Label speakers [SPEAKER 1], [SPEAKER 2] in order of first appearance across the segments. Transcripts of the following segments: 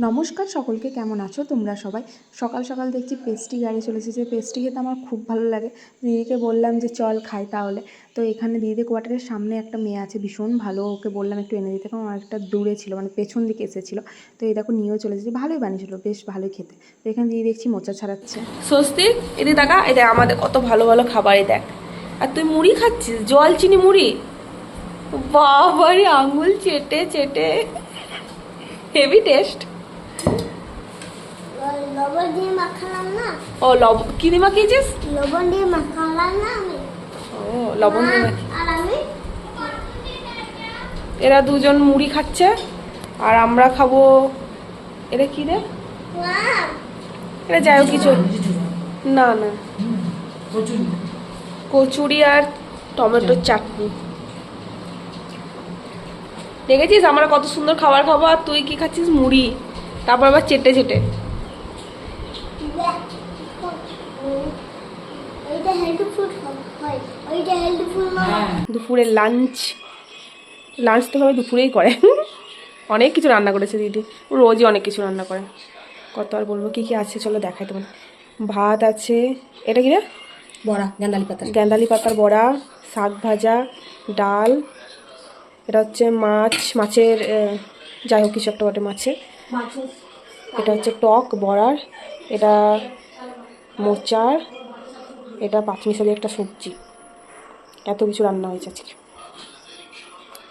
[SPEAKER 1] নমস্কার সকলকে, কেমন আছো তোমরা সবাই? সকাল সকাল দেখছি পেস্ট্রি গাড়ি চলে এসেছে। পেস্ট্রি খেতে আমার খুব ভালো লাগে। দিদিকে বললাম যে চল খাই তাহলে। তো এখানে দিদিদের কোয়ার্টারের সামনে একটা মেয়ে আছে, ভীষণ ভালো, ওকে বললাম একটু এনে দিতে, কারণ অনেকটা দূরে ছিল, মানে পেছন দিকে এসেছিলো। তো এই দেখো নিয়েও চলে এসেছে, ভালোই বানিয়েছিল, বেশ ভালোই খেতে। তো এখানে দিদি দেখছি মোচা ছাড়াচ্ছে।
[SPEAKER 2] স্বস্তিক, এদিকে টাকা, এই দেখ আমাদের কত ভালো ভালো খাবার, এই দেখ। আর তুই মুড়ি খাচ্ছিস, জল চিনি মুড়ি। বাবারে, আঙুল চেটে চেটে হেভি টেস্ট।
[SPEAKER 3] লবণ দিয়ে মাখালাম না।
[SPEAKER 2] ও কি দিয়ে মাখিয়েছিস?
[SPEAKER 3] লবণ দিয়ে মাখালাম না আমি।
[SPEAKER 2] ও লবণ দিয়ে মাখি।
[SPEAKER 3] আর আমি
[SPEAKER 2] এরা দুজন মুড়ি খাচ্ছে আর আমরা খাবো। এটা কি রে? এটা যাই হোক কিছু না, না কচুরি আর টমেটোর চাটনি। দেখেছিস আমরা কত সুন্দর খাবার খাবো, আর তুই কি খাচ্ছিস? মুড়ি, তারপর আবার চেটে চেটে।
[SPEAKER 3] এইটা হেলদি ফুড হয়, ওইটা হেলদি ফুড না।
[SPEAKER 2] দুপুরের লাঞ্চ তো সবাই দুপুরেই করে। অনেক কিছু রান্না করেছে দিদি, রোজই অনেক কিছু রান্না করে। কত আর বলবো, কি কি আছে চলো দেখাই তোমার। ভাত আছে, এটা কি রে?
[SPEAKER 1] বড়া,
[SPEAKER 2] গ্যান্দালি পাতার বড়া, শাক ভাজা, ডাল, এটা হচ্ছে মাছের যাই হোক কিছু একটা বটে মাছের। এটা হচ্ছে টক বড়ার, এটা মোচার, এটা পাঁচমিশালি একটা সবজি। এত কিছু রান্না হয়েছে আজকে।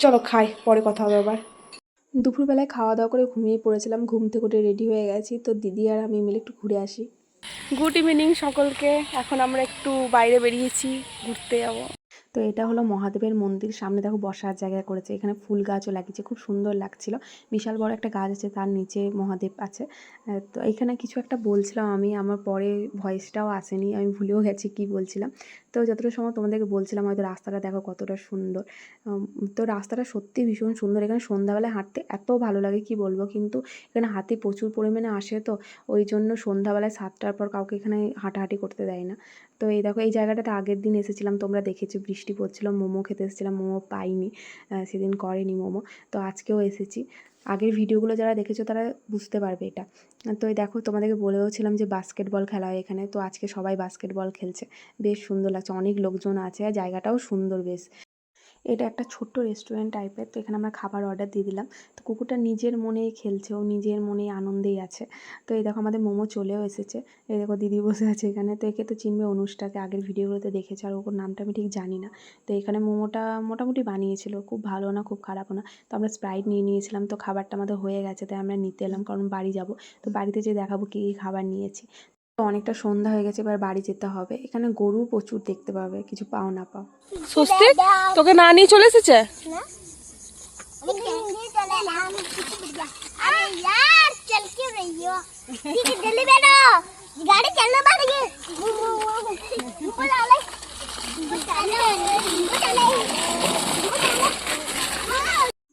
[SPEAKER 2] চলো খাই, পরে কথা হবে আবার।
[SPEAKER 1] দুপুরবেলায় খাওয়া দাওয়া করে ঘুমিয়ে পড়েছিলাম, ঘুম থেকে উঠে রেডি হয়ে গেছি। তো দিদি আর আমি মিলে একটু ঘুরে আসি।
[SPEAKER 2] গুড ইভিনিং সকলকে। এখন আমরা একটু বাইরে বেরিয়েছি, ঘুরতে যাবো।
[SPEAKER 1] তো এটা হলো মহাদেবের মন্দির, সামনে দেখো বসার জায়গা করেছে, এখানে ফুল গাছও লাগিয়েছে, খুব সুন্দর লাগছিল। বিশাল বড় একটা গাছ আছে, তার নিচে মহাদেব আছে। তো এখানে কিছু একটা বলছিলাম আমি, আমার পরে ভয়েসটাও আসেনি, আমি ভুলেও গেছি কি বলছিলাম। তো যতটা সময় তোমাদেরকে বলছিলাম, হয়তো রাস্তাটা দেখো কতটা সুন্দর। তো রাস্তাটা সত্যি ভীষণ সুন্দর। এখানে সন্ধ্যাবেলায় হাঁটতে এত ভালো লাগে কি বলবো, কিন্তু এখানে হাতি প্রচুর পরিমাণে আসে, তো ওই জন্য সন্ধ্যাবেলায় 7টার পর কাউকে এখানে হাঁটাহাঁটি করতে দেয় না। তো এই দেখো, এই জায়গাটাতে আগের দিন এসেছিলাম, তোমরা দেখেছো, বৃষ্টি পড়ছিল, মোমো খেতে এসেছিলাম, মোমো পাইনি, সেদিন করেনি মোমো। তো আজকেও এসেছি। আগের ভিডিওগুলো যারা দেখেছো তারা বুঝতে পারবে এটা। তো এই দেখো, তোমাদেরকে বলেওছিলাম যে বাস্কেটবল খেলা হয় এখানে, তো আজকে সবাই বাস্কেটবল খেলছে, বেশ সুন্দর লাগছে, অনেক লোকজন আছে, আর জায়গাটাও সুন্দর বেশ। এটা একটা ছোট্ট রেস্টুরেন্ট টাইপের। তো এখানে আমরা খাবার অর্ডার দিয়ে দিলাম। তো কুকুরটা নিজের মনেই খেলছে, ও নিজের মনেই আনন্দেই আছে। তো এই দেখো আমাদের মোমো চলেও এসেছে। এই দেখো দিদি বসে আছে এখানে। তো একে তো চিনবে, অনুষ্টাকে আগের ভিডিওগুলোতে দেখেছে, আর ওর নামটা আমি ঠিক জানি না। তো এখানে মোমোটা মোটামুটি বানিয়েছিল, খুব ভালো না খুব খারাপও না। তো আমরা স্প্রাইট নিয়ে নিয়েছিলাম। তো খাবারটা আমাদের হয়ে গেছে, তাই আমরা নিতে এলাম, কারণ বাড়ি যাব। তো বাড়িতে যেয়ে দেখাবো কী কী খাবার নিয়েছি। তো অনেকটা সন্ধ্যা হয়ে গেছে, এবার বাড়ি যেতে হবে। এখানে গরু প্রচুর দেখতে পাবে, কিছু পাও না পাও।
[SPEAKER 2] স্বস্তিক, তোকে না নিয়ে চলে এসেছে।
[SPEAKER 3] गाड़ी चलना पड़ेगी।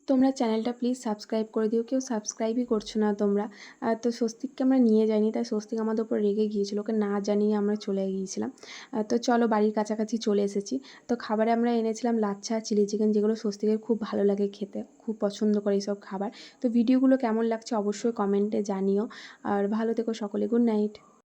[SPEAKER 1] তোমরা চ্যানেলটা প্লিজ সাবস্ক্রাইব করে দিও, কেউ সাবস্ক্রাইবই করছো না তোমরা। তো স্বস্তিককে আমরা নিয়ে যাইনি, তাই স্বস্তিক আমাদের উপর রেগে গিয়েছিলো, ওকে না জানিয়ে আমরা চলে গিয়েছিলাম। তো চলো বাড়ির কাছাকাছি চলে এসেছি। তো খাবারে আমরা এনেছিলাম লাচ্ছা, চিলি চিকেন, যেগুলো স্বস্তিকের খুব ভালো লাগে খেতে, খুব পছন্দ করে এইসব খাবার। তো ভিডিওগুলো কেমন লাগছে অবশ্যই কমেন্টে জানিও, আর ভালো থেকো সকলে, গুড নাইট।